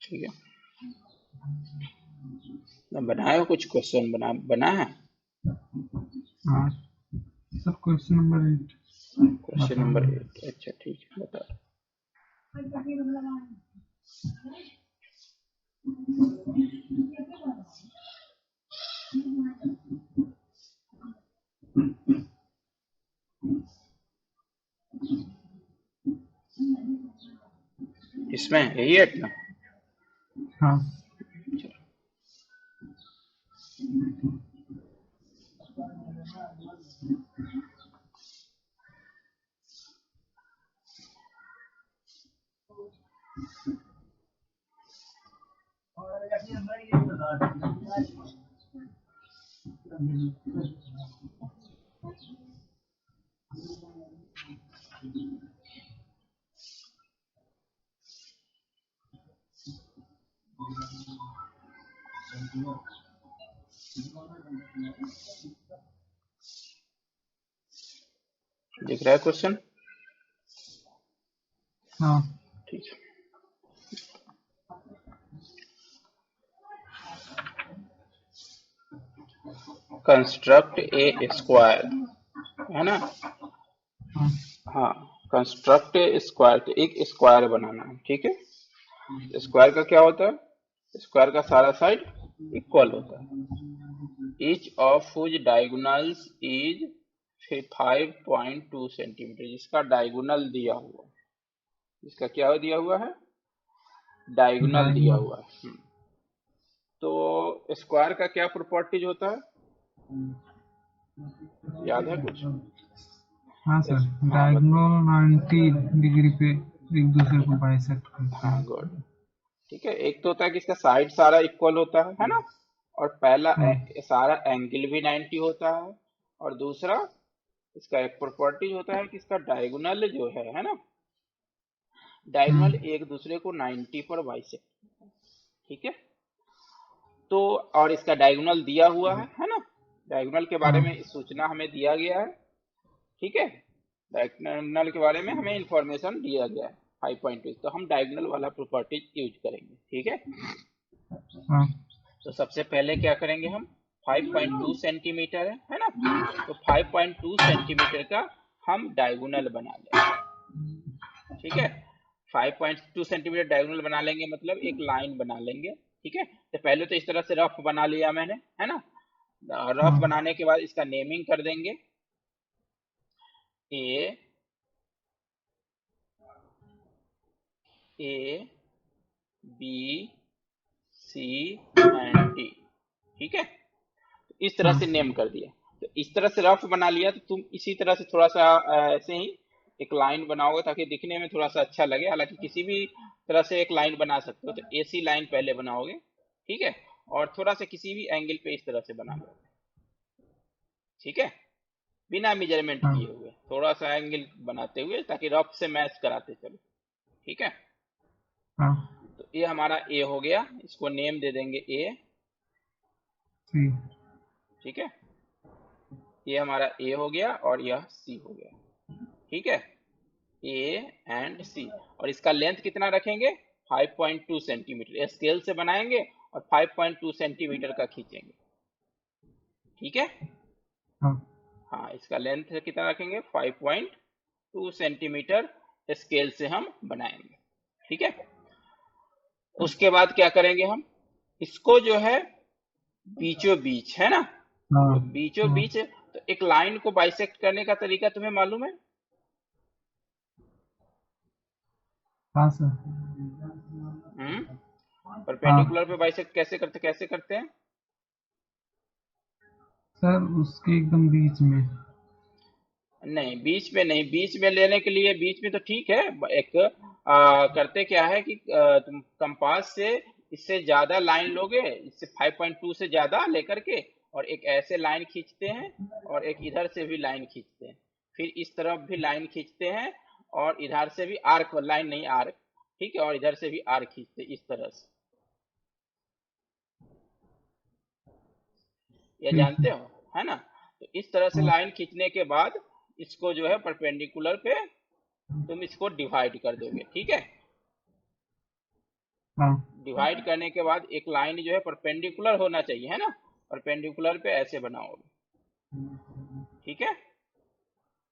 ठीक है, बनाए हो कुछ क्वेश्चन बना है? हाँ सर, क्वेश्चन नंबर 8 क्वेश्चन बता नंबर दो। 8, अच्छा ठीक है, बता। इसमें यही है ना? हाँ दिख रहा है क्वेश्चन? हाँ ठीक है। कंस्ट्रक्ट ए स्क्वायर, है ना? हाँ हाँ, कंस्ट्रक्ट ए स्क्वायर, तो एक स्क्वायर बनाना है, ठीक है। स्क्वायर का क्या होता है? स्क्वायर का सारा साइड इक्वल होता है। Each of whose diagonals is 5.2 centimetre, जिसका डायगोनल दिया हुआ, इसका क्या दिया हुआ है? डायगोनल दिया डायगोनल। हुआ है। तो स्क्वायर का क्या प्रॉपर्टीज होता है, याद है कुछ? हाँ सर, हाँ डायगोनल 90 डिग्री पे एक दूसरे को बाइसेक्ट करते हाँ, हैं। गुड। ठीक है, एक तो होता है कि इसका साइड सारा इक्वल होता है ना? और पहला हाँ सारा एंगल भी 90 होता है। और दूसरा, इसका एक प्रॉपर्टी होता है कि इसका डायगोनल जो है ना, डायगोनल एक दूसरे को 90 पर बाइसेक्ट, ठीक है। तो और इसका डायगोनल दिया हुआ है ना? डायगोनल के बारे हाँ में सूचना हमें दिया गया है, ठीक है। डायगोनल के बारे में हमें इंफॉर्मेशन दिया गया है 5.2, तो हम डायगोनल वाला प्रॉपर्टी यूज करेंगे, ठीक है। हाँ तो सबसे पहले क्या करेंगे हम, 5.2 सेंटीमीटर है ना? तो 5.2 सेंटीमीटर का हम डायगोनल बना लेंगे, ठीक है। 5.2 सेंटीमीटर डायगोनल बना लेंगे, मतलब एक लाइन बना लेंगे, ठीक है। तो पहले तो इस तरह से रफ बना लिया मैंने, है ना? रफ हाँ बनाने के बाद इसका नेमिंग कर देंगे, A A B C and D, ठीक है। इस तरह हाँ से नेम कर दिया। तो इस तरह से रफ बना लिया, तो तुम इसी तरह से थोड़ा सा ऐसे ही एक लाइन बनाओगे ताकि दिखने में थोड़ा सा अच्छा लगे। हालांकि किसी भी तरह से एक लाइन बना सकते हो, तो ऐसी लाइन पहले बनाओगे, ठीक है। और थोड़ा सा किसी भी एंगल पे इस तरह से बना लो, ठीक है, बिना मेजरमेंट हाँ किए हुए थोड़ा सा एंगल बनाते हुए, ताकि रफ से मैच कराते चलो, ठीक है। हाँ तो ये हमारा ए हो गया, इसको नेम दे देंगे ए, सी ठीक है। ये हमारा ए हो गया और यह सी हो गया, ठीक है। ए एंड सी, और इसका लेंथ कितना रखेंगे? 5.2 सेंटीमीटर, स्केल से बनाएंगे और 5.2 सेंटीमीटर का खींचेंगे, ठीक है। हाँ हाँ, इसका लेंथ कितना रखेंगे? 5.2 सेंटीमीटर स्केल से हम बनाएंगे, ठीक है। उसके बाद क्या करेंगे हम, इसको जो है बीचों बीच, है ना? हाँ तो बीचों हाँ बीच, तो एक लाइन को बाइसेक्ट करने का तरीका तुम्हें मालूम है? हाँ सर। हाँ परपेंडिकुलर पे बाइसेक्ट कैसे करते हैं? सर, उसके एकदम बीच में। नहीं, बीच में नहीं, बीच में लेने के लिए बीच में तो ठीक है। एक करते क्या है कि तुम कंपास से इससे ज्यादा लाइन लोगे, इससे 5.2 से ज्यादा लेकर के, और एक ऐसे लाइन खींचते हैं, और एक इधर से भी लाइन खींचते हैं, फिर इस तरफ भी लाइन खींचते हैं, और इधर से भी आर्क, लाइन नहीं आर्क, ठीक है, और इधर से भी आर्क खींचते हैं, इस तरह से। ये ठीक है। जानते हो, है ना? तो इस तरह से हाँ लाइन खींचने के बाद इसको जो है परपेंडिकुलर पे तुम इसको डिवाइड कर दोगे, ठीक है। हाँ डिवाइड करने के बाद एक लाइन जो है परपेंडिकुलर होना चाहिए, है ना, परपेंडिकुलर पे ऐसे बनाओगे, ठीक है।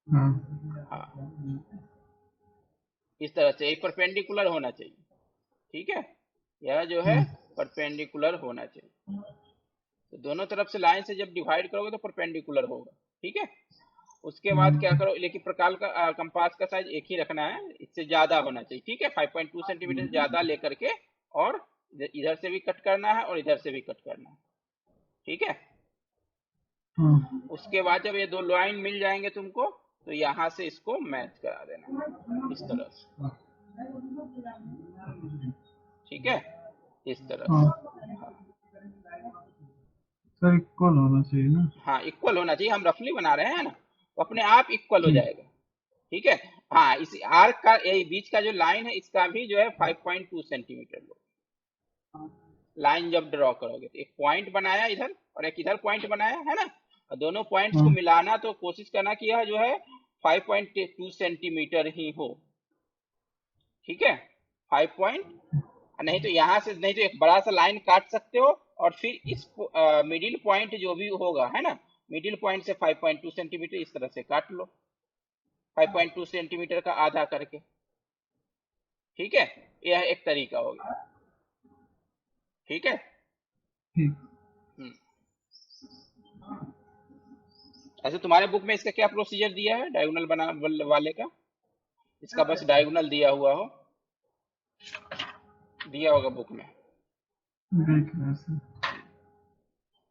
हाँ हाँ, इस तरह से एक परपेंडिकुलर होना चाहिए, ठीक है। यह जो है हाँ परपेंडिकुलर होना चाहिए, तो दोनों तरफ से लाइन से जब डिवाइड करोगे तो परपेंडिकुलर होगा, ठीक है। उसके बाद क्या करो, लेकिन प्रकार का कंपास का साइज एक ही रखना है, इससे ज्यादा होना चाहिए, ठीक है, 5.2 सेंटीमीटर ज्यादा लेकर के, और इधर से भी कट करना है और इधर से भी कट करना है, ठीक है। हाँ उसके बाद जब ये दो लाइन मिल जाएंगे तुमको, तो यहाँ से इसको मैच करा देना, इस तरह से, ठीक है, इस तरह से। हाँ हाँ, सर इक्वल होना चाहिए ना। हाँ इक्वल होना चाहिए, हम रफली बना रहे हैं ना, तो अपने आप इक्वल हो ठीक। जाएगा, ठीक है। हाँ, इस आर्क का ये बीच का जो लाइन है इसका भी जो है 5.2 सेंटीमीटर लो, लाइन जब ड्रॉ करोगे तो एक पॉइंट बनाया इधर और एक इधर पॉइंट बनाया, है ना, और दोनों पॉइंट्स को हाँ मिलाना, तो कोशिश करना कि यह जो है 5.2 सेंटीमीटर ही हो, ठीक है, 5 पॉइंट, नहीं तो यहाँ से, नहीं तो एक बड़ा सा लाइन काट सकते हो, और फिर इस मिडिल पॉइंट जो भी होगा, है ना, मिडिल पॉइंट से 5.2 सेंटीमीटर इस तरह से काट लो, 5.2 सेंटीमीटर का आधा करके, ठीक है। यह एक तरीका हो गया, ठीक है। ठीक। हम्म। ऐसे तुम्हारे बुक में इसका क्या प्रोसीजर दिया है डायगोनल बना वाले का, इसका बस डायगोनल दिया हुआ हो, दिया होगा बुक में, देख रहे हैं सर।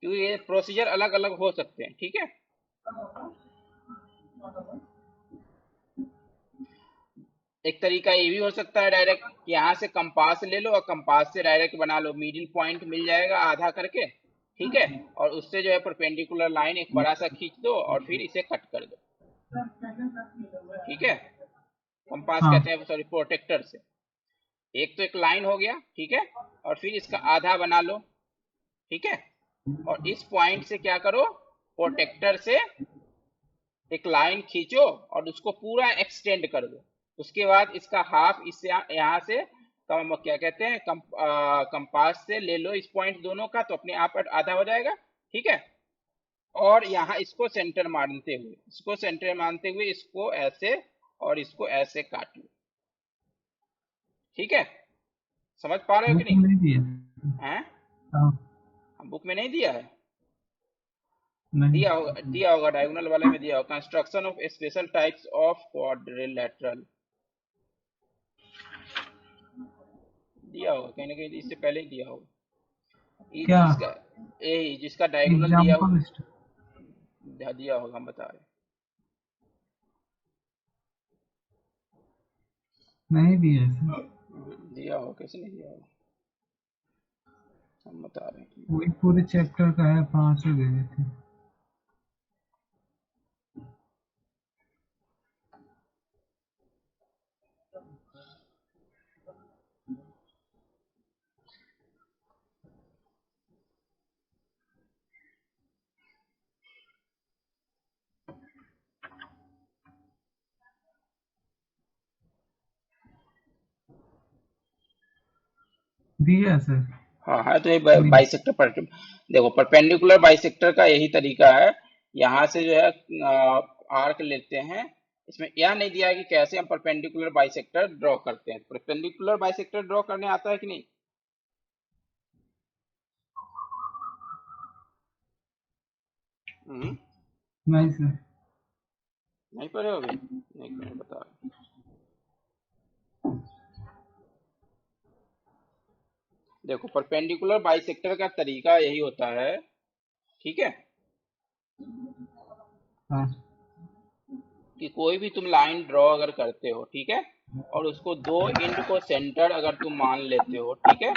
क्योंकि ये प्रोसीजर अलग अलग हो सकते हैं, ठीक है। एक तरीका ये भी हो सकता है डायरेक्ट, कि यहाँ से कंपास ले लो और कंपास से डायरेक्ट बना लो, मिडिल पॉइंट मिल जाएगा आधा करके, ठीक है, और उससे जो है परपेंडिकुलर लाइन एक बड़ा सा खींच दो और फिर इसे कट कर दो, ठीक है। कंपास हाँ कहते हैं, सॉरी, प्रोटेक्टर से एक तो एक लाइन हो गया, ठीक है, और फिर इसका आधा बना लो, ठीक है, और इस पॉइंट से क्या करो, प्रोटेक्टर से एक लाइन खींचो और उसको पूरा एक्सटेंड कर दो, उसके बाद इसका हाफ इससे यहाँ से क्या कहते हैं, कंपास से ले लो इस पॉइंट दोनों का, तो अपने आप आधा हो जाएगा, ठीक है। और यहाँ इसको सेंटर मानते हुए, इसको सेंटर मानते हुए इसको ऐसे और इसको ऐसे काट लो, ठीक है। समझ पा रहे हो कि बुक नहीं, में नहीं दिया। हैं, हाँ बुक में नहीं दिया है, नहीं। दिया होगा डायगोनल वाले में दिया होगा, construction of special types of quadrilateral, दिया होगा कहीं ना कहीं, इससे पहले ही दिया होगा, क्या जिसका जिसका डायगोनल दिया एग्जाम्पल लिस्ट दिया होगा, हम बता रहे नहीं दिया है सर। हैं, दिया होगा, कैसे नहीं दिया होगा, हम बता रहे हैं। वही पूरे चैप्टर का है, 5 दे देते। दिया है सर। हाँ हाँ, तो ये नहीं। बाइसेक्टर पर, देखो परपेंडिकुलर बाइसेक्टर का यही तरीका है, यहाँ से जो है आर्क लेते हैं, इसमें यह नहीं दिया है कि कैसे हम परपेंडिकुलर बाइसेक्टर ड्रॉ करते हैं, परपेंडिकुलर बाइसेक्टर ड्रॉ करने आता है कि नहीं, हम्म, नहीं सर। नहीं पढ़े हो अभी, एक मिनट बता रहा हूँ। देखो परपेंडिकुलर बाइसेक्टर का तरीका यही होता है, ठीक है, हाँ कि कोई भी तुम लाइन ड्रॉ अगर करते हो, ठीक है, और उसको दो एंड को सेंटर अगर तुम मान लेते हो, ठीक है,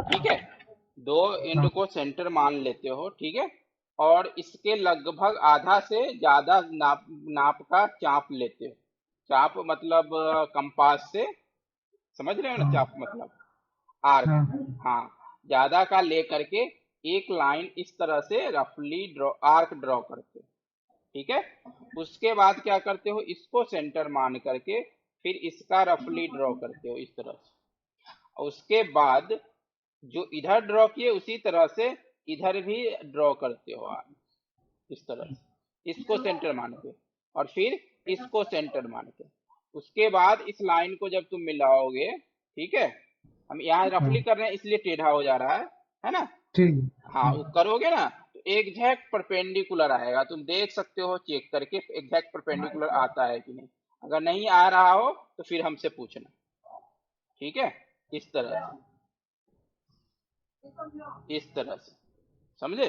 ठीक है, दो एंड हाँ को सेंटर मान लेते हो, ठीक है, और इसके लगभग आधा से ज्यादा नाप नाप का चाप लेते हो, चाप मतलब कंपास से, समझ रहे हो ना, हाँ चाप मतलब आर्क, हाँ हाँ, ज्यादा का ले करके एक लाइन इस तरह से रफली ड्रॉ, आर्क ड्रॉ करते हो, ठीक है। उसके बाद क्या करते हो, इसको सेंटर मान करके फिर इसका रफली ड्रॉ करते हो इस तरह से, और उसके बाद जो इधर ड्रॉ किए उसी तरह से इधर भी ड्रॉ करते हो आप, इस तरह से, इसको सेंटर मान के, और फिर इसको सेंटर मान के। उसके बाद इस लाइन को जब तुम मिलाओगे, ठीक है, हम यहाँ हाँ रफली कर रहे हैं इसलिए टेढ़ा हो जा रहा है ना। ठीक हाँ, है। वो करोगे ना तो एग्जैक्ट परपेंडिकुलर आएगा, तुम देख सकते हो चेक करके एग्जैक्ट परपेंडिकुलर आता है कि नहीं। अगर नहीं आ रहा हो तो फिर हमसे पूछना, ठीक है, इस तरह से, इस तरह से, समझे।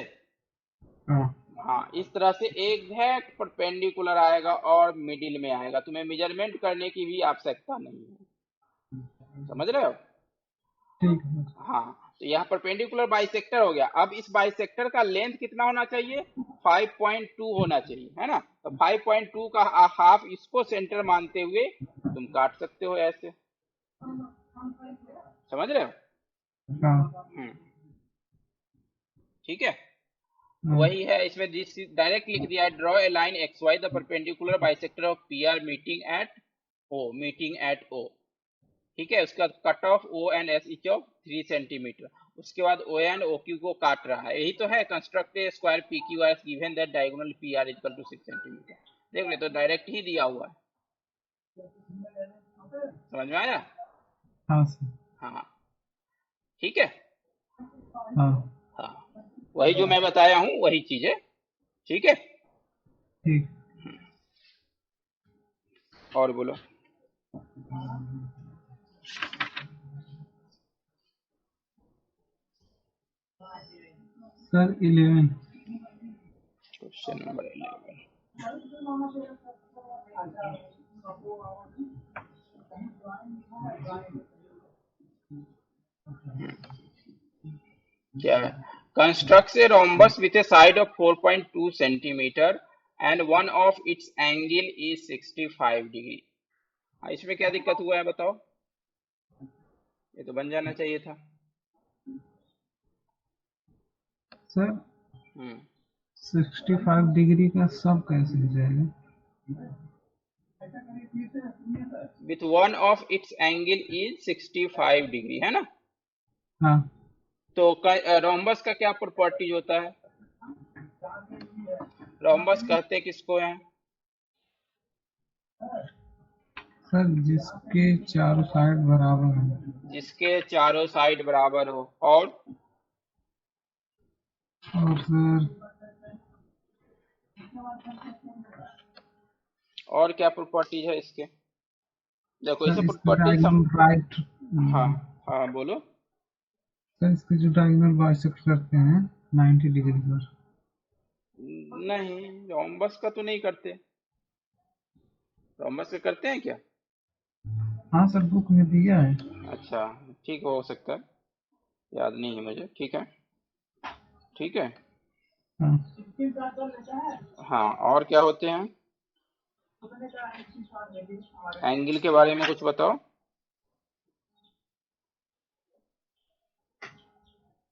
हाँ हाँ, इस तरह से एग्जैक्ट परपेंडिकुलर आएगा और मिडिल में आएगा, तुम्हें मेजरमेंट करने की भी आवश्यकता नहीं है, समझ रहे हो। ठीक है। हाँ, तो यहाँ परपेंडिकुलर बाइसेक्टर हो गया। अब इस बाइसेक्टर का लेंथ कितना होना चाहिए, 5.2 होना चाहिए, है ना। तो 5.2 का हाफ इसको सेंटर मानते हुए तुम काट सकते हो ऐसे, समझ रहे हो। हाँ ठीक है, हाँ वही है इसमें, डायरेक्ट लिख दिया है, draw a line X Y the perpendicular bisector of P R meeting at O. ठीक है, उसका cut off O and S each of 3 centimetre. उसके बाद ओ एंड ओ क्यू को काट रहा है, यही तो है, construct a square P Q S given that diagonal P R equal to 6 centimetre. देख ले, तो डायरेक्ट ही दिया हुआ है, समझ में आया। हाँ सर। हाँ, ठीक है। हाँ हाँ, वही जो मैं बताया हूँ वही चीज है, ठीक है। ठीक। और बोलो। सर 11। क्वेश्चन नंबर 11, क्या है, construct a rhombus with A side of 4.2 centimetre and one of its angle is 65 degree. हाँ, इसमें क्या दिक्कत हुआ है बताओ, ये तो बन जाना चाहिए था। सर हम्म 65 डिग्री का सब कैसे हो जाएगा? With one of its angle is 65 degree, है ना। हाँ तो रोम्बस का क्या प्रॉपर्टीज होता है, रोम्बस कहते किसको हैं। सर जिसके चारों साइड बराबर हो। जिसके चारों साइड बराबर हो, और सर और क्या प्रॉपर्टीज है इसके, देखो इसे सर इसका प्रॉपर्टीज डायगोनल राइट। हाँ हाँ बोलो। सर इसके जो डायगोनल बाइसेक्ट करते हैं 90 डिग्री पर। नहीं, रोम्बस का तो नहीं करते, रोम्बस का करते हैं क्या। हाँ सर बुक में दिया है। अच्छा, ठीक हो सकता है, याद नहीं है मुझे, ठीक है, ठीक है। हाँ हाँ, और क्या होते हैं, एंगल के बारे में कुछ बताओ।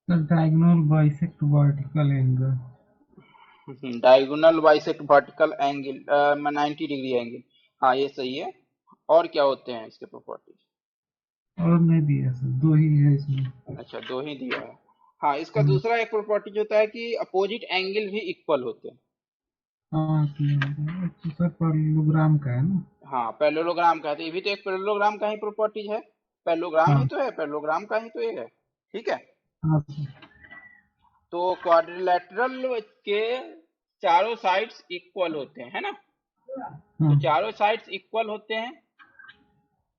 Sir diagonal bisect vertical angle. Diagonal bisect vertical angle 90 degree angle, हाँ ये सही है। और क्या होते हैं इसके प्रॉपर्टीज। और नहीं दिया सर, दो ही है इसमें। अच्छा, दो ही दिया है। हाँ, इसका दूसरा एक प्रॉपर्टीज होता है कि अपोजिट एंगल भी इक्वल होते हैं। हाँ तो सर पैरेललोग्राम का है ना। हाँ, पैरेललोग्राम का है, तो ये भी तो एक पैरेललोग्राम का ही प्रॉपर्टीज है, पैरेललोग्राम ही हाँ तो है, पैरेललोग्राम का ही तो ये है, ठीक है। हाँ सर। तो क्वाड्रिलेटरल के चारों साइड्स इक्वल होते हैं, है ना। तो हाँ चारों साइड्स इक्वल होते हैं,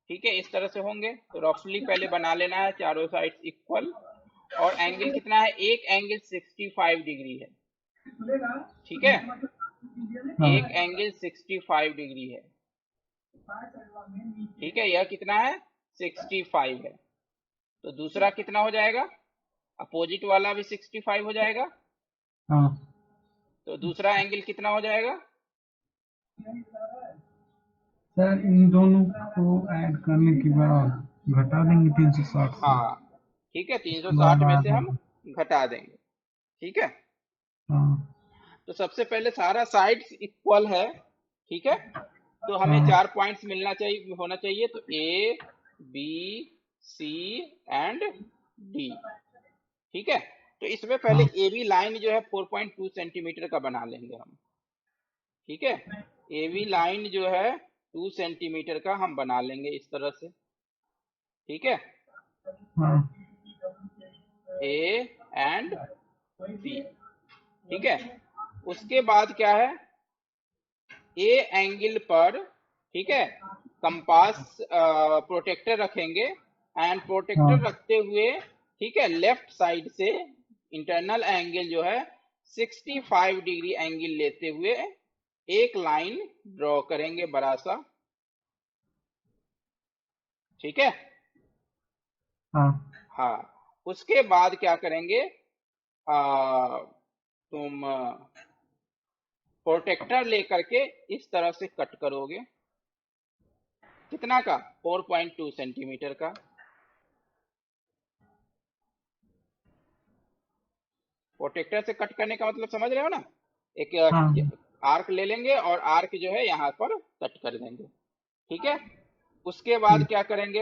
ठीक है, इस तरह से होंगे। तो रफली पहले बना लेना है, चारों साइड्स इक्वल, और एंगल कितना है, एक एंगल 65 डिग्री है, ठीक है, एक हाँ एंगल 65 डिग्री है, ठीक है, यह कितना है, 65 है। तो दूसरा कितना हो जाएगा, अपोजिट वाला भी 65 हो जाएगा। हाँ तो दूसरा एंगल कितना हो जाएगा, सर इन दोनों को ऐड करने के बाद घटा देंगे 360 से। हाँ ठीक है, उसके 360 बाद में आ से हम जाएगा। घटा देंगे, ठीक है। हाँ तो सबसे पहले सारा साइड्स इक्वल है, ठीक है, तो हमें हाँ 4 पॉइंट्स मिलना चाहिए, होना चाहिए। तो A B C and D. ठीक है, तो इसमें पहले हाँ ए बी लाइन जो है 4.2 सेंटीमीटर का बना लेंगे हम। ठीक है, ए बी लाइन जो है 2 सेंटीमीटर का हम बना लेंगे इस तरह से। ठीक है, हाँ ए एंड बी। ठीक है, उसके बाद क्या है, ए एंगल पर, ठीक है, कंपास प्रोटेक्टर रखेंगे, एंड प्रोटेक्टर हाँ रखते हुए, ठीक है, लेफ्ट साइड से इंटरनल एंगल जो है 65 डिग्री एंगल लेते हुए एक लाइन ड्रॉ करेंगे बड़ा सा। ठीक है, हाँ हाँ, उसके बाद क्या करेंगे, तुम प्रोटेक्टर लेकर के इस तरह से कट करोगे। कितना का, 4.2 सेंटीमीटर का। प्रोटेक्टर से कट करने का मतलब समझ रहे हो ना, हाँ एक आर्क ले लेंगे और आर्क जो है यहाँ पर कट कर देंगे। ठीक है, उसके बाद ठीक। क्या करेंगे,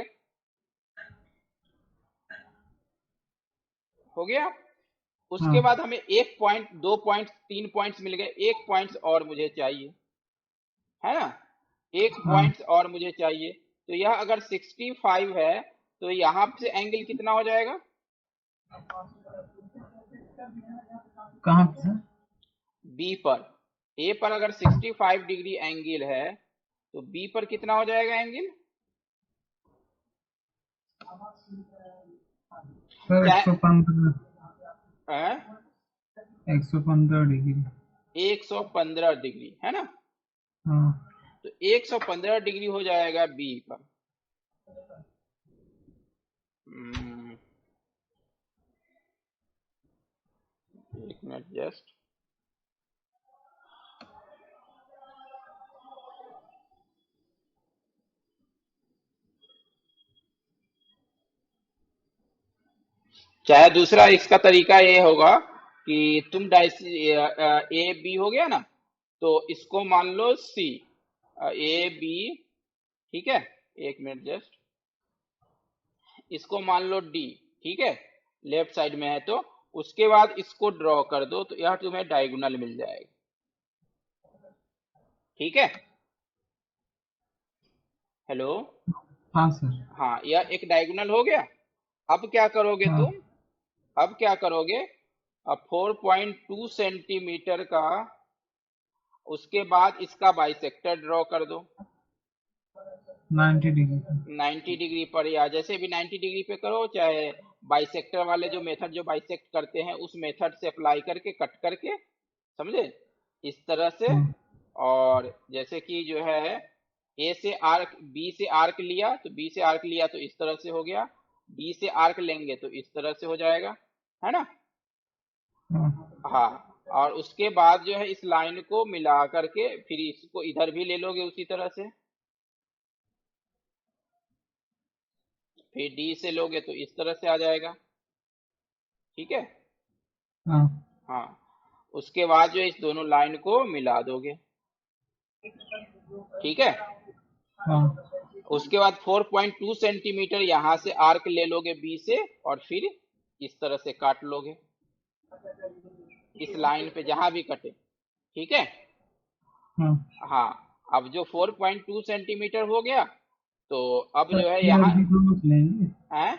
हो गया। उसके हाँ बाद हमें 1 पॉइंट, 2 पॉइंट, 3 पॉइंट्स मिल गए, 1 पॉइंट और मुझे चाहिए, है ना, एक हाँ पॉइंट और मुझे चाहिए। तो यह अगर 65 है तो यहाँ से एंगल कितना हो जाएगा, कहाँ पे सर? बी पर। ए पर अगर 65 डिग्री एंगल है तो बी पर कितना हो जाएगा एंगल, सर चाहे 115, है 115 डिग्री। 115 डिग्री, है ना, हाँ तो 115 डिग्री हो जाएगा बी पर। हम्म, एक मिनट जस्ट। चाहे दूसरा इसका तरीका ये होगा कि तुम डाइसी, ए बी हो गया ना, तो इसको मान लो सी, ए बी, ठीक है, एक मिनट जस्ट, इसको मान लो डी। ठीक है, लेफ्ट साइड में है तो उसके बाद इसको ड्रॉ कर दो तो यह तुम्हें डायगोनल मिल जाएगा। ठीक है, हेलो, हाँ सर। हाँ, यह एक डायगोनल हो गया। अब क्या करोगे हाँ तुम, अब क्या करोगे, अब 4.2 सेंटीमीटर का, उसके बाद इसका बाइसेक्टर ड्रॉ कर दो 90 डिग्री का। 90 डिग्री पर, या जैसे भी 90 डिग्री पे करो, चाहे बाइसेक्टर वाले जो मेथड जो बाइसेक्ट करते हैं उस मेथड से अप्लाई करके कट करके, समझे, इस तरह से। हाँ और जैसे कि जो है ए से आर्क, बी से आर्क लिया तो बी से आर्क लिया तो इस तरह से हो गया, बी से आर्क लेंगे तो इस तरह से हो जाएगा, है ना। हाँ हाँ, और उसके बाद जो है इस लाइन को मिला करके फिर इसको इधर भी ले लोगे उसी तरह से, फिर डी से लोगे तो इस तरह से आ जाएगा। ठीक है, हाँ हाँ, उसके बाद जो है इस दोनों लाइन को मिला दोगे। ठीक है, हाँ उसके बाद 4.2 सेंटीमीटर यहाँ से आर्क ले लोगे बी से और फिर इस तरह से काट लोगे इस लाइन पे जहां भी कटे। ठीक है, हाँ हाँ, अब जो 4.2 सेंटीमीटर हो गया तो अब सर, जो है ए और यहाँ बी दोनों से लेंगे। है,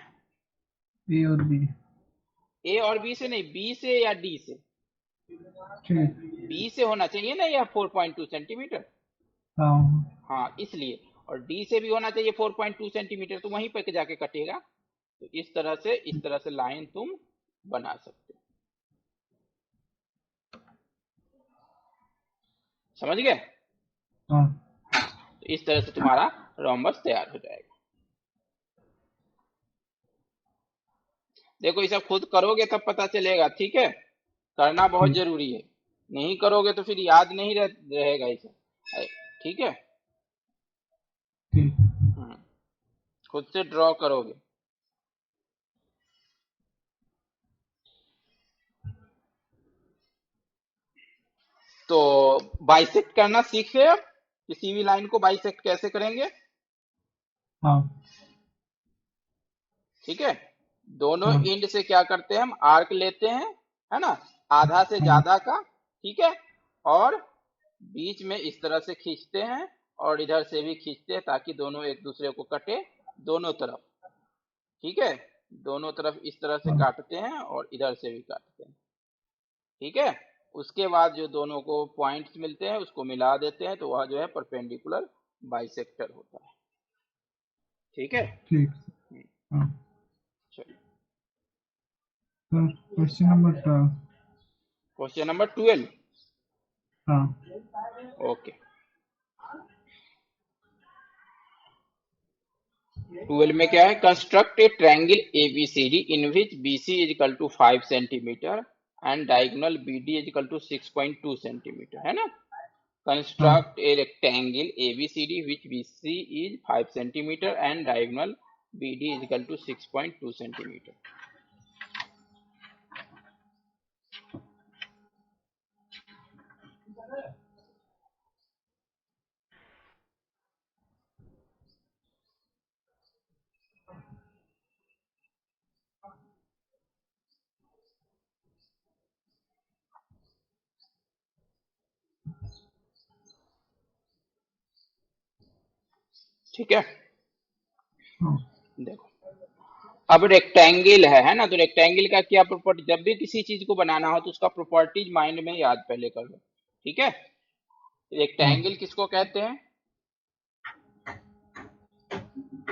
ए और बी। ए और बी से नहीं, बी से या डी से, ठीक। बी से होना चाहिए ना यह 4.2 सेंटीमीटर। हाँ हाँ, इसलिए, और डी से भी होना चाहिए 4.2 सेंटीमीटर, तो वहीं पर जाके कटेगा। तो इस तरह से लाइन तुम बना सकते हो। समझ गए, हाँ हाँ, तो इस तरह से तुम्हारा रोम्बस तैयार हो जाएगा। देखो ये सब खुद करोगे तब पता चलेगा, ठीक है, करना बहुत ठीक। जरूरी है, नहीं करोगे तो फिर याद नहीं रहेगा ये सब। ठीक है, ठीक। हम्म, खुद से ड्रॉ करोगे। तो बाइसेक्ट करना सीख गए अब, किसी भी लाइन को बाइसेक्ट कैसे करेंगे। हाँ ठीक है। दोनों हाँ एंड से क्या करते हैं, हम आर्क लेते हैं, है ना, आधा से हाँ ज्यादा का, ठीक है, और बीच में इस तरह से खींचते हैं और इधर से भी खींचते हैं ताकि दोनों एक दूसरे को कटे दोनों तरफ, ठीक है। दोनों तरफ इस तरह से हाँ काटते हैं और इधर से भी काटते हैं, ठीक है। उसके बाद जो दोनों को पॉइंट्स मिलते हैं उसको मिला देते हैं तो वह जो है परपेंडिकुलर बाइसेक्टर होता है, ठीक है। ठीक। हाँ चलिए, sir question number 12। Question number 12। हाँ ओके, 12 में क्या है, construct a triangle ABCD in which BC is equal to 5 centimetre and diagonal BD is equal to 6.2 centimetre, है ना। हाँ construct a rectangle ABCD which BC is 5 centimetre and diagonal BD is equal to 6.2 centimetre. ठीक है, हाँ देखो, अब rectangle है ना, तो रेक्टेंगल का क्या प्रॉपर्टी, जब भी किसी चीज को बनाना हो तो उसका प्रॉपर्टीज माइंड में याद पहले कर लो, ठीक है। हाँ रेक्टेंगल किसको कहते हैं,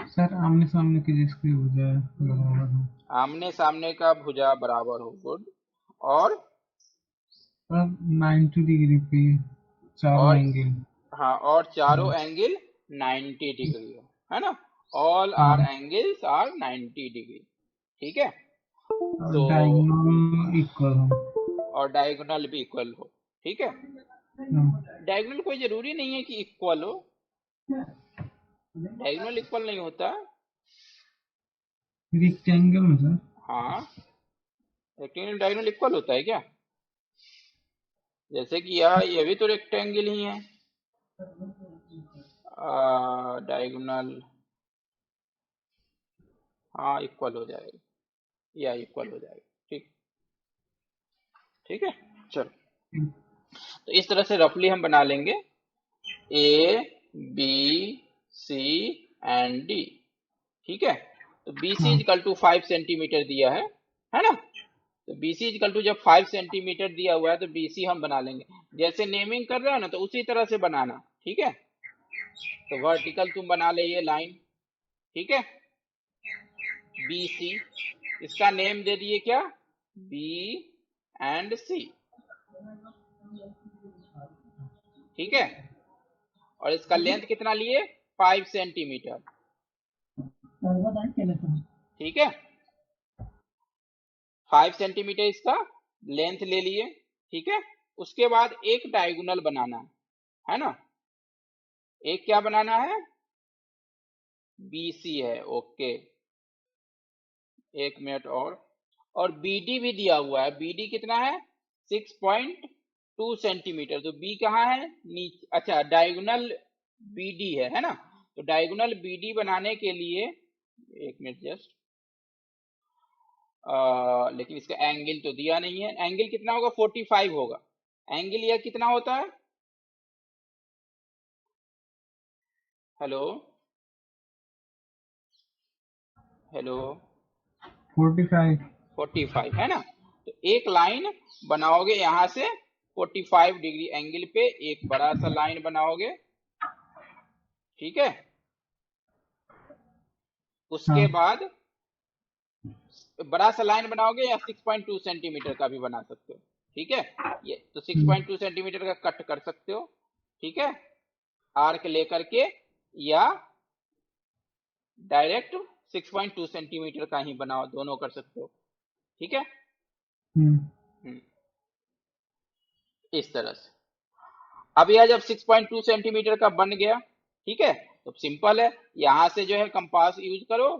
सर आमने सामने की जिसकी भुजा बराबर हो। आमने सामने का भुजा बराबर हो, गुड। और सर 90 डिग्री पे चारों और एंगल। हाँ, और चारों हाँ एंगल 90 डिग्री हो, है ना, ऑल आर हाँ एंगल्स आर 90 डिग्री, ठीक है। और तो डायगोनल इक्वल हो। और डायगोनल भी इक्वल हो, ठीक है। हाँ डायगोनल कोई जरूरी नहीं है कि इक्वल हो, डायगोनल इक्वल नहीं होता। रेक्टेंगल में सर। हाँ, रेक्टेंगल डायगोनल इक्वल होता है क्या, जैसे कि ये भी तो रेक्टेंगल ही है, डायगोनल, हाँ इक्वल हो जाएगा, या इक्वल हो जाएगा, ठीक, ठीक है। चलो, तो इस तरह से रफली हम बना लेंगे A B C and D, ठीक है। तो बी सी हाँ इजकल टू 5 सेंटीमीटर दिया है ना। तो बी सी इजकल टू जब 5 सेंटीमीटर दिया हुआ है तो बी सी हम बना लेंगे, जैसे नेमिंग कर रहे हो ना तो उसी तरह से बनाना, ठीक है। तो वर्टिकल तुम बना ले ये लाइन, ठीक है, बी सी, इसका नेम दे दिए क्या, बी एंड सी, ठीक है। और इसका लेंथ कितना लिए, 5 सेंटीमीटर, ठीक है। 5 सेंटीमीटर इसका लेंथ ले लिए, ठीक है। उसके बाद एक डायगोनल बनाना है ना, एक क्या बनाना है, बीसी है, ओके, एक मिनट। और बीडी भी दिया हुआ है, बीडी कितना है, 6.2 सेंटीमीटर, तो बी कहाँ है, नीचे, अच्छा डायगोनल बीडी है ना। तो डायगोनल बीडी बनाने के लिए, एक मिनट जस्ट, लेकिन इसका एंगल तो दिया नहीं है, एंगल कितना होगा, 45 होगा, एंगल यह कितना होता है, हेलो, हेलो, 45। 45 है ना। तो एक लाइन बनाओगे यहां से 45 डिग्री एंगल पे, एक बड़ा सा लाइन बनाओगे, ठीक है। उसके हाँ बाद बड़ा सा लाइन बनाओगे या 6.2 सेंटीमीटर का भी बना सकते हो, ठीक है। ये तो 6.2 सेंटीमीटर का कट कर सकते हो, ठीक है, आर्क लेकर के, या डायरेक्ट 6.2 सेंटीमीटर का ही बनाओ, दोनों कर सकते हो, ठीक है। हम्म हम्म, इस तरह से। अब यह जब 6.2 सेंटीमीटर का बन गया, ठीक है, तो सिंपल है, यहां से जो है कंपास यूज करो,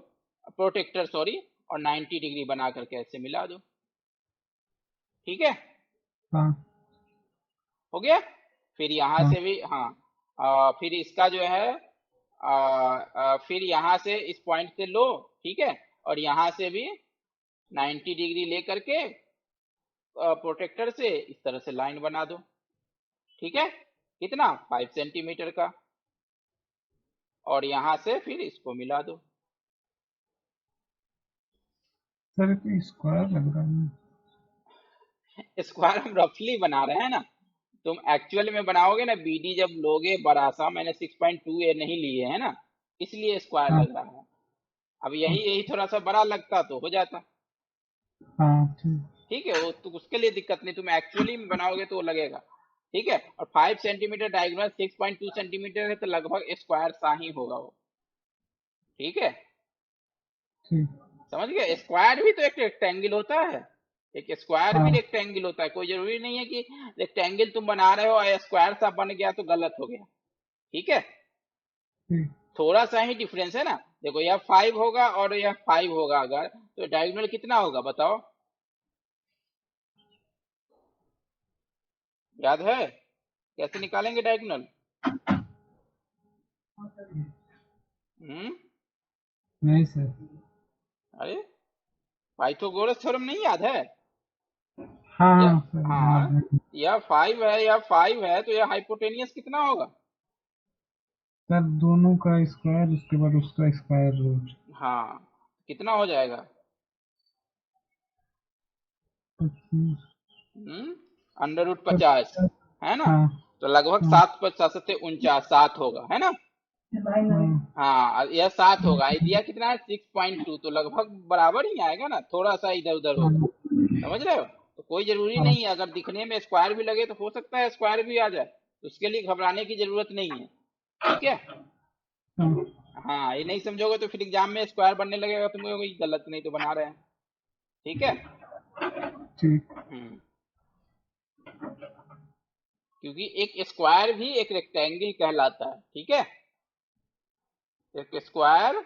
प्रोटेक्टर सॉरी, और 90 डिग्री बना करके ऐसे मिला दो, ठीक है, हाँ हो गया। फिर यहां हाँ से भी हाँ, फिर इसका जो है फिर यहां से इस पॉइंट से लो, ठीक है, और यहां से भी 90 डिग्री लेकर के प्रोटेक्टर से इस तरह से लाइन बना दो। ठीक है, कितना 5 सेंटीमीटर का, और यहां से फिर इसको मिला दो। सर स्क्वायर लग रहा है। स्क्वायर हम रफली बना रहे हैं ना, तुम एक्चुअल में बनाओगे ना, बीडी जब लोगे बड़ा सा, मैंने 6.2 ए नहीं लिए है ना, इसलिए स्क्वायर हाँ लग रहा है। अब यही यही थोड़ा सा बड़ा लगता तो हो जाता। हाँ ठीक। ठीक है, वो तो उसके लिए दिक्कत नहीं, तुम एक्चुअली में बनाओगे तो वो लगेगा। ठीक है, और 5 सेंटीमीटर डायगोनल 6.2 सेंटीमीटर है, तो लगभग स्क्वायर सा ही होगा वो। ठीक है, ठीक। समझ गए, स्क्वायर भी तो एक रेक्टेंगल होता है, एक स्क्वायर भी हाँ रेक्टेंगल होता है, कोई जरूरी नहीं है कि रेक्टेंगल तुम बना रहे हो और स्क्वायर सा बन गया तो गलत हो गया। ठीक है, ठीक। थोड़ा सा ही डिफरेंस है ना। देखो यह 5 होगा और यह 5 होगा, अगर तो डायगोनल कितना होगा बताओ, याद है कैसे निकालेंगे डायगोनल? हम्म, नहीं सर। अरे पाइथागोरस थ्योरम नहीं याद है? हाँ या हाँ सर हाँ, याद है। यह 5 है, यह 5 है, तो यह हाइपोटेनियस कितना होगा? सर दोनों का स्क्वायर उसके बाद उसका स्क्वायर रूट। हाँ, कितना हो जाएगा? 25। अंडर रूट सर 50, है ना? हाँ तो लगभग हाँ 7 + 7 = 49, 7 होगा, है ना? हाँ हाँ, यह 7 होगा, आइडिया कितना है 6.2, तो लगभग बराबर ही आएगा ना, थोड़ा सा इधर उधर होगा। हाँ समझ रहे हो? तो कोई जरूरी हाँ नहीं है, अगर दिखने में स्क्वायर भी लगे तो हो सकता है स्क्वायर भी आ जाए, तो उसके लिए घबराने की जरूरत नहीं है। ठीक है, हाँ, हाँ, ये नहीं समझोगे तो फिर एग्जाम में स्क्वायर बनने लगेगा, तुम कहोगे ये गलत नहीं तो बना रहे हैं। ठीक है, ठीक। हम्म, क्योंकि एक स्क्वायर भी एक रेक्टेंगल कहलाता है। ठीक है, एक square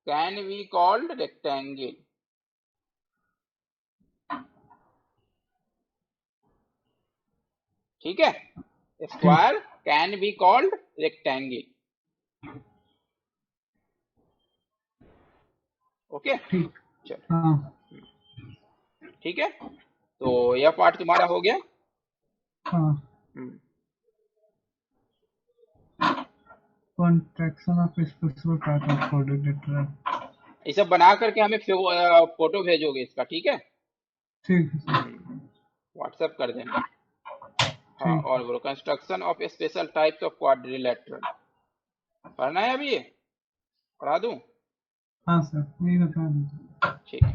can be called rectangle. ठीक है, ठीक। Square can be called rectangle. Okay, ठीक। चलो, हाँ ठीक है, तो यह पार्ट तुम्हारा हो गया। हाँ। Hmm, contraction of specific type of coordinator. ये सब बना करके हमें फोटो भेजोगे इसका, ठीक है? ठीक है सर। व्हाट्सएप कर देना। हाँ, ठीक। और बोलो construction of special types of quadrilateral, पढ़ना है अभी ये, पढ़ा दूं? हाँ सर यही बता दीजिए। ठीक है,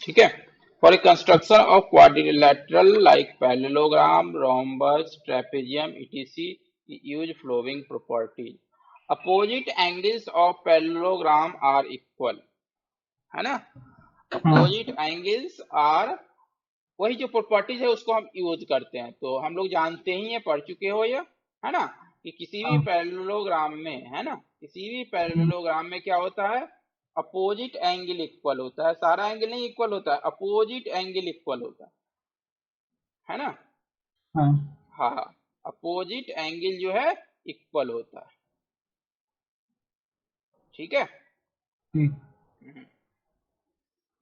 ठीक है। For a construction of quadrilateral like parallelogram, rhombus, trapezium, etc. use following properties. Opposite angles of parallelogram are equal, है ना? हाँ अपोजिट एंगल्स आर, वही जो प्रॉपर्टीज है उसको हम यूज करते हैं, तो हम लोग जानते ही हैं, पढ़ चुके हो ये, है ना, कि किसी भी हाँ। पैरेललोग्राम में, है ना, किसी भी हम्म, पैरेललोग्राम में क्या होता है, अपोजिट एंगल इक्वल होता है, सारा एंगल नहीं इक्वल होता है, अपोजिट एंगल इक्वल होता है ना? हाँ हाँ, अपोजिट एंगल जो है इक्वल होता है। ठीक है, ठीक। हम्म,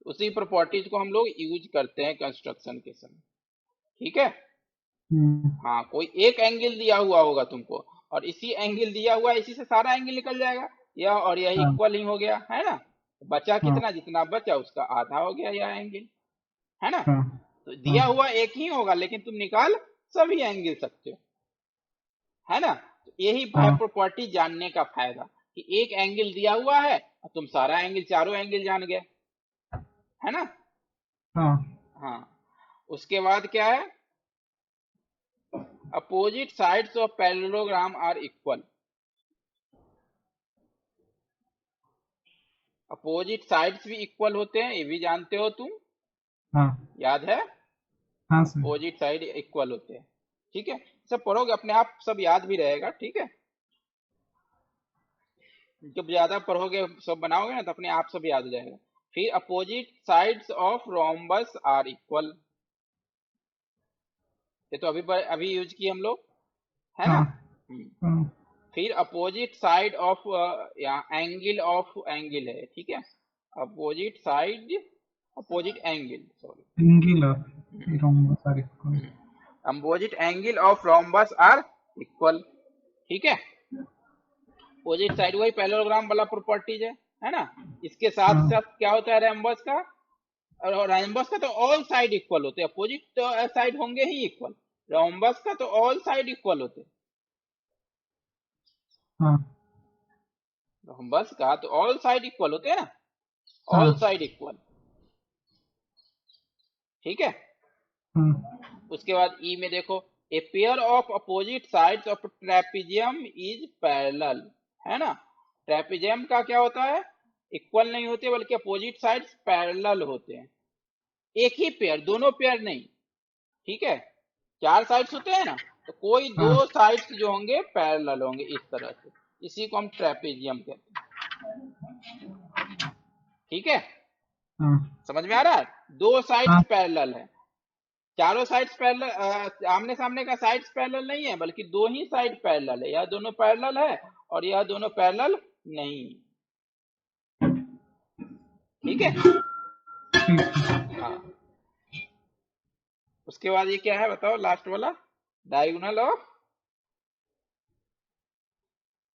उसी प्रॉपर्टीज को हम लोग यूज करते हैं कंस्ट्रक्शन के समय। ठीक है, हम्म, हाँ, कोई एक एंगल दिया हुआ होगा तुमको, और इसी एंगल दिया हुआ है, इसी से सारा एंगल निकल जाएगा, यह और यह हाँ इक्वल ही हो गया, है ना? बचा हाँ कितना, जितना बचा उसका आधा हो गया यह एंगल, है ना? हाँ तो हाँ। दिया हुआ एक ही होगा, लेकिन तुम निकाल सभी एंगल सकते हो, है ना? तो यही है हाँ प्रॉपर्टी जानने का फायदा, कि एक एंगल दिया हुआ है और तुम सारा एंगल, चारों एंगल जान गए, है ना? हाँ। हाँ, उसके बाद क्या है, opposite sides of parallelogram are equal. Opposite sides भी इक्वल होते हैं, ये भी जानते हो तुम, हाँ याद है? हाँ सर। अपोजिट साइड इक्वल होते हैं, ठीक है। सब पढ़ोगे अपने आप सब याद भी रहेगा, ठीक है। जब ज्यादा पढ़ोगे सब बनाओगे ना तो अपने आप सब याद हो जाएगा। फिर opposite sides of rhombus are equal, ये तो अभी यूज किए हम लोग, है ना। हाँ हम्म। हाँ, फिर अपोजिट साइड ऑफ, यहाँ एंगल ऑफ एंगल है, ठीक है। Opposite side, opposite angle, sorry. Angle of rhombus are equal. Opposite angle of rhombus are equal, ठीक है। अपोजिट साइड वही पैरेललोग्राम वाला प्रॉपर्टीज है ना। इसके साथ हाँ साथ क्या होता है रैम्बस का, और रैम्बस का तो ऑल साइड इक्वल होते हैं, अपोजिट तो साइड होंगे ही इक्वल, रोम्बस का तो ऑल साइड इक्वल होते हैं। हाँ रोम्बस का तो ऑल साइड इक्वल होते हैं ना, हाँ ऑल साइड इक्वल, ठीक है। हाँ उसके बाद ई में देखो, a pair of opposite sides of trapezium is parallel, है ना। ट्रेपेजियम का क्या होता है, इक्वल नहीं होते बल्कि अपोजिट साइड्स पैरेलल होते हैं। एक ही पेयर, दोनों पेयर नहीं, ठीक है। चार साइड्स होते हैं ना, तो कोई दो हाँ साइड्स जो होंगे पैरेलल होंगे इस तरह से, इसी को हम ट्रेपेजियम कहते हैं, ठीक है। हाँ समझ में आ रहा है, दो साइड्स हाँ पैरेलल है, चारों साइड्स पैरेलल, आमने सामने का साइड्स पैरेलल नहीं है बल्कि दो ही साइड पैरेलल है, यह दोनों पैरेलल है और यह दोनों पैरेलल नहीं, ठीक है। ठीक है। हाँ, उसके बाद ये क्या है बताओ, लास्ट वाला, diagonal of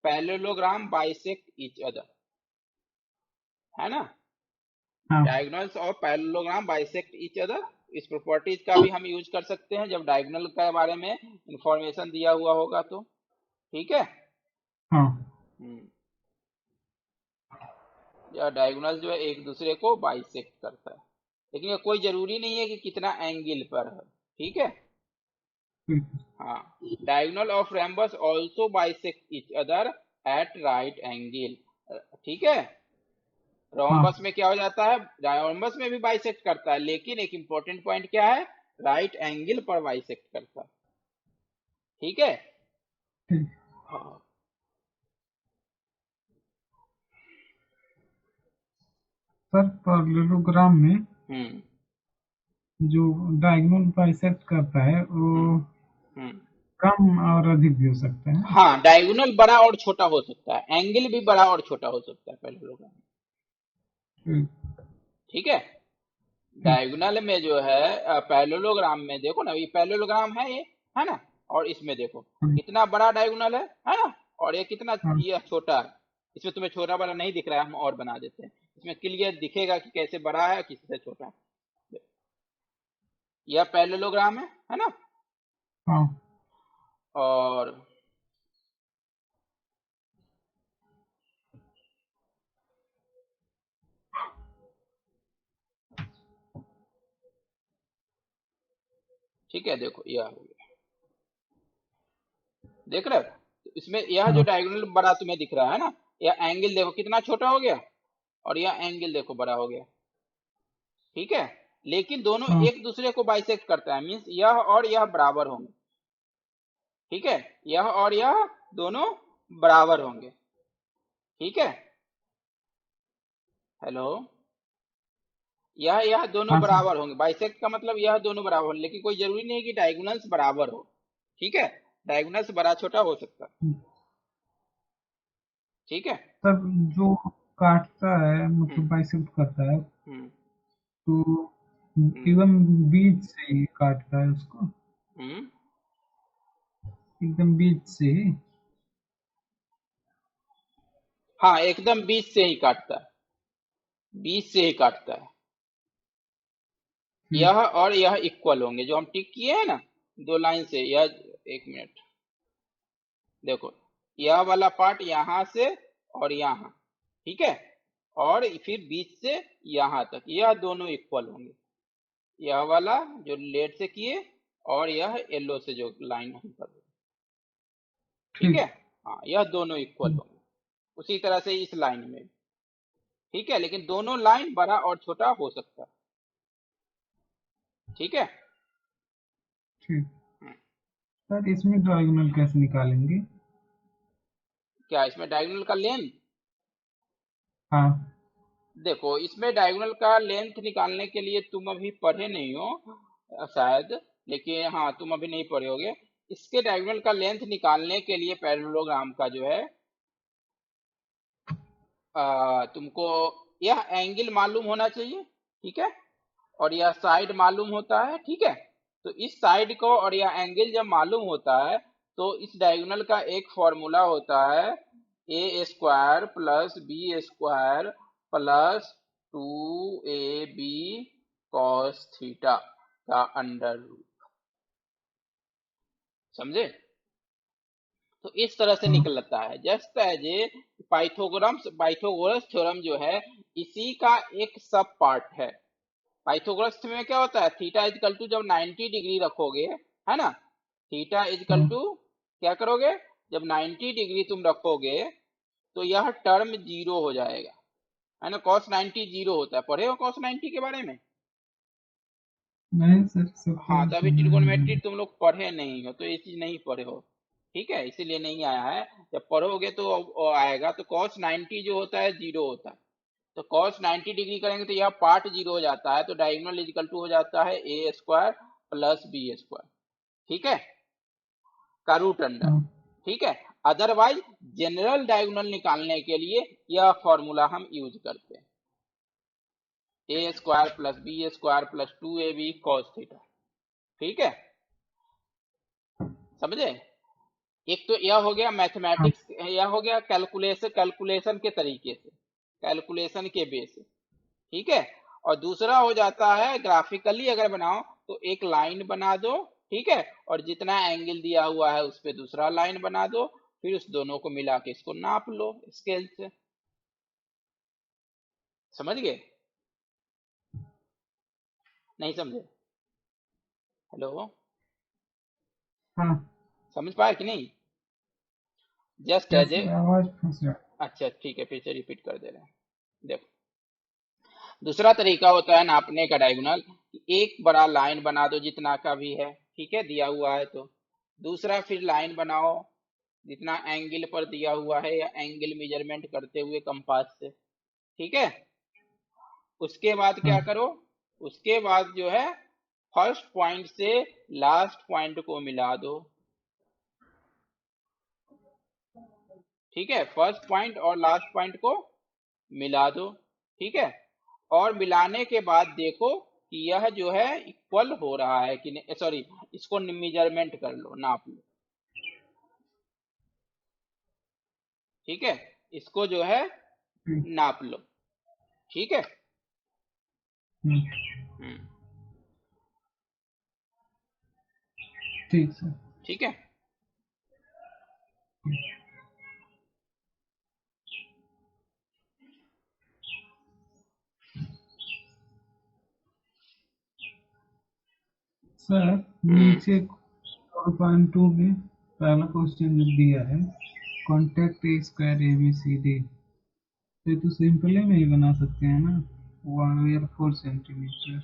parallelogram bisect each other, है ना। हाँ diagonals of parallelogram bisect each other, इस प्रॉपर्टीज का भी हम यूज कर सकते हैं जब डायगोनल के बारे में इंफॉर्मेशन दिया हुआ होगा तो, ठीक है। हाँ हम्म, या डायगोनल जो है एक दूसरे को बाइसेक्ट करता है, लेकिन ये कोई जरूरी नहीं है कि कितना एंगल पर है, ठीक है। ठीक है। हाँ, diagonal of रैम्बस also bisect each other at right angle, ठीक है। हाँ रोम्बस में क्या हो जाता है, रोम्बस में भी बाइसेक्ट करता है, लेकिन एक इंपॉर्टेंट पॉइंट क्या है, राइट एंगल पर बाइसेक्ट करता है, ठीक है। ठीक। हाँ। सर पैरेललोग्राम में हम्म जो डायगोनल बाइसेक्ट करता है वो हम्म हम्म कम और अधिक भी हो सकता है। हाँ, डायगोनल बड़ा और छोटा हो सकता है, एंगल भी बड़ा और छोटा हो सकता है पहले लोग, ठीक। ठीक है। ठीक। डायगोनल में जो है पैरेललोग्राम में देखो ना, ये पैरेललोग्राम है ये, है ना। और इसमें देखो हाँ कितना बड़ा डायगोनल है ना, और ये कितना, हाँ ये छोटा है। इसमें तुम्हें छोटा बड़ा नहीं दिख रहा है, हम और बना देते हैं, इसमें क्लियर दिखेगा कि कैसे बड़ा है किससे छोटा है। यह पैरेललोग्राम है ना। हाँ और ठीक है, देखो यह हो गया, देख रहे हो। तो इसमें यह जो हाँ डायगोनल बड़ा तुम्हें दिख रहा है ना, यह एंगल देखो कितना छोटा हो गया, और यह एंगल देखो बड़ा हो गया, ठीक है। लेकिन दोनों हाँ एक दूसरे को बाइसेक्ट करता है, मीन्स यह और यह बराबर होंगे, ठीक है। यह और यह दोनों बराबर होंगे, ठीक है। हेलो, यह दोनों हाँ सर। बराबर होंगे, बाइसेक्ट का मतलब यह दोनों बराबर होंगे, लेकिन कोई जरूरी नहीं है कि डायगोनल्स बराबर हो, ठीक है। डायगोनल्स बड़ा छोटा हो सकता है, ठीक है। सर जो काटता है मतलब हम्म बाइसेक्ट करता है हम्म तो हम्म एकदम बीच से ही काटता है उसको, हम्म एकदम बीच से ही। हाँ, एकदम बीच से ही काटता है, बीच से ही काटता है। ठीक। यह और यह इक्वल होंगे, जो हम टिक किए हैं ना दो लाइन से, यह, एक मिनट, देखो यह वाला पार्ट यहां से और यहां, ठीक है। और फिर बीच से यहां तक यह दोनों इक्वल होंगे, यह वाला जो लेट से किए और यह येलो से जो लाइन हम कर रहे हैं, ठीक है। ठीक। हाँ, यह दोनों इक्वल ठीक। होंगे, उसी तरह से इस लाइन में, ठीक है, लेकिन दोनों लाइन बड़ा और छोटा हो सकता है। ठीक है। ठीक। हम्म, सर इसमें डायगोनल कैसे निकालेंगे? क्या इसमें डायगोनल का लेंथ? हाँ। देखो, इसमें डायगोनल का लेंथ निकालने के लिए तुम अभी पढ़े नहीं हो शायद, लेकिन हाँ तुम अभी नहीं पढ़े होगे। इसके डायगोनल का लेंथ निकालने के लिए पैरेललोग्राम का जो है तुमको यह एंगल मालूम होना चाहिए। ठीक है, और यह साइड मालूम होता है। ठीक है, तो इस साइड को और यह एंगल जब मालूम होता है तो इस डायगोनल का एक फॉर्मूला होता है a square plus b square plus 2ab cos theta का अंडर रूट। समझे? तो इस तरह से हाँ। निकलता है just as a Pythagoras theorem जो है इसी का एक सब पार्ट है। पाइथागोरस में क्या होता है, थीटा इजकल टू जब 90 डिग्री रखोगे, है ना, थीटा इजकल हाँ। टू क्या करोगे, जब 90 डिग्री तुम रखोगे तो यह टर्म जीरो हो जाएगा, है ना, कॉस 90 जीरो होता है। पढ़े हो कॉस 90 के बारे में? नहीं सर, सब हाँ, तो तो अभी सुने ट्रिगोनोमेट्री हैं। तुम लोग पढ़े नहीं हो तो ये चीज नहीं पढ़े हो। ठीक है, इसीलिए नहीं आया है। जब पढ़ोगे तो वो आएगा। तो कॉस 90 जो होता है जीरो होता है, तो कॉस 90 डिग्री करेंगे तो यह पार्ट जीरो हो जाता है, तो डायगोनल इजिकल टू हो जाता है a square plus b square. ठीक है, का रूट अंडर। हाँ। ठीक है, अदरवाइज जनरल डायगोनल निकालने के लिए यह फॉर्मूला हम यूज करते हैं, a square plus b square plus 2ab cos theta. ठीक है, समझे? एक तो यह हो गया हाँ। मैथमेटिक्स, यह हो गया कैलकुलेशन के तरीके से, कैलकुलेशन के बेस से। ठीक है, और दूसरा हो जाता है ग्राफिकली अगर बनाओ तो एक लाइन बना दो। ठीक है, और जितना एंगल दिया हुआ है उस पे दूसरा लाइन बना दो, फिर उस दोनों को मिला के इसको नाप लो स्केल से। समझ गए? नहीं समझे? हेलो? हाँ। समझ पाए कि नहीं? जस्ट क्या एज ए, सर, आवाज फंस रहा है। अच्छा ठीक है, फिर से रिपीट कर दे रहे हैं। देखो, दूसरा तरीका होता है नापने का डायगोनल, एक बड़ा लाइन बना दो जितना का भी है, ठीक है, दिया हुआ है तो। दूसरा फिर लाइन बनाओ जितना एंगल पर दिया हुआ है, या एंगल मेजरमेंट करते हुए कंपास से। ठीक है, उसके बाद क्या हाँ। करो, उसके बाद जो है फर्स्ट पॉइंट से लास्ट पॉइंट को मिला दो। ठीक है, फर्स्ट पॉइंट और लास्ट पॉइंट को मिला दो। ठीक है, और मिलाने के बाद देखो कि यह जो है इक्वल हो रहा है कि नहीं, सॉरी, इसको मेजरमेंट कर लो, नाप लो। ठीक है, इसको जो है ठीक। नाप लो। ठीक है। हम्म, हम्म, ठीक सर। ठीक है। सर हम्म, नीचे 4.2 में पहला क्वेश्चन जो दिया है, contact a square A B C D, तो सिंपल में ही बना सकते हैं ना, 1/4 सेंटीमीटर।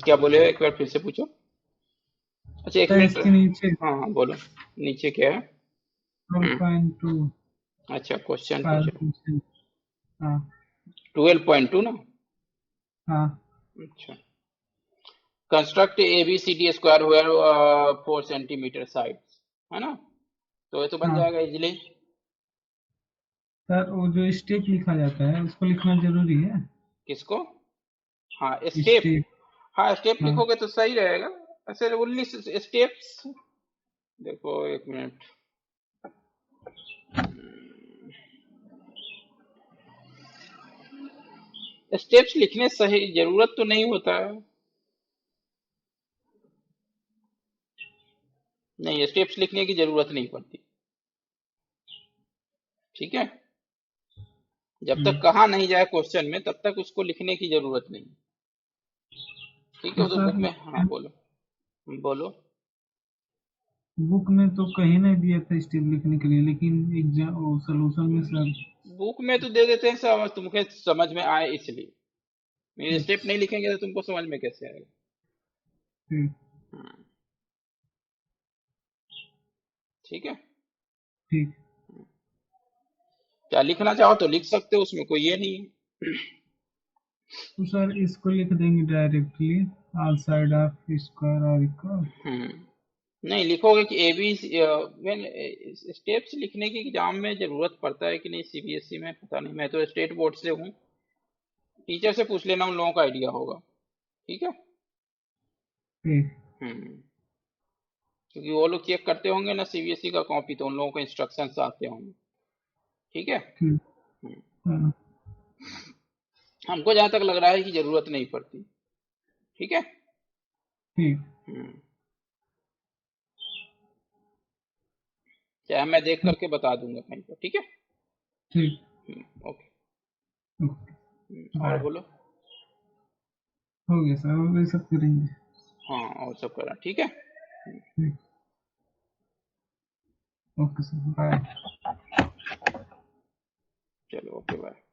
क्या बोले, एक बार फिर से पूछो। अच्छा एक सर मिनट। इसके नीचे हाँ हाँ बोलो, नीचे क्या है? हम्म, 12.2 अच्छा क्वेश्चन पहला पूछो। क्वेश्चन। हाँ। 12.2 ना? हाँ। अच्छा, construct A B C D square हुआ 4 सेंटीमीटर साइड्स, है ना, तो ये तो बन हाँ। जाएगा इजिली। सर वो जो स्टेप लिखा जाता है उसको लिखना जरूरी है। किसको? हाँ स्टेप। स्टेप। हाँ स्टेप हाँ। लिखोगे तो सही रहेगा। ऐसे 19 स्टेप्स। देखो एक मिनट, स्टेप्स लिखने सही जरूरत तो नहीं होता है। नहीं, स्टेप्स लिखने की जरूरत नहीं पड़ती। ठीक है, जब तक कहा नहीं जाए क्वेश्चन में तब तक उसको लिखने की जरूरत नहीं। ठीक है, तो वो तो बुक सर में, हाँ बोलो बोलो। बुक में तो कहीं नहीं दिया था स्टेप लिखने के लिए, लेकिन एग्जाम सोल्यूशन में सर। बुक में तो दे देते हैं समझ, तुमके समझ में आए इसलिए। मेरे स्टेप अच्छा, नहीं लिखेंगे तो तुमको समझ में कैसे आएगा। ठीक। हाँ, ठीक है। ठीक। क्या लिखना चाहो तो लिख सकते हो, उसमें कोई ये नहीं है। तो सर इसको लिख देंगे directly, all side of square और इक्वल। हम्म, नहीं लिखोगे कि ए बी, स्टेप्स लिखने की एग्जाम में जरूरत पड़ता है कि नहीं सीबीएसई में, पता नहीं, मैं तो स्टेट बोर्ड से हूँ। टीचर से पूछ लेना, उन लोगों का आइडिया होगा। ठीक है। ठीक। हम्म, क्योंकि वो लोग चेक करते होंगे ना सीबीएसई का कॉपी, तो उन लोगों को इंस्ट्रक्शंस आते होंगे। ठीक है। ठीक। हम्म, हाँ। हमको जहां तक लग रहा है कि जरूरत नहीं पड़ती। ठीक है। ठीक। हम्म, चाहे मैं देख करके बता दूंगा कहीं पर। ठीक है। ठीक। ओके। ओके। और बाय। बोलो। हो गया सर, और ये सब करेंगे। हाँ, और सब करना ठीक है। ठीक। Okay sir, bye. चलो, ओके बाय।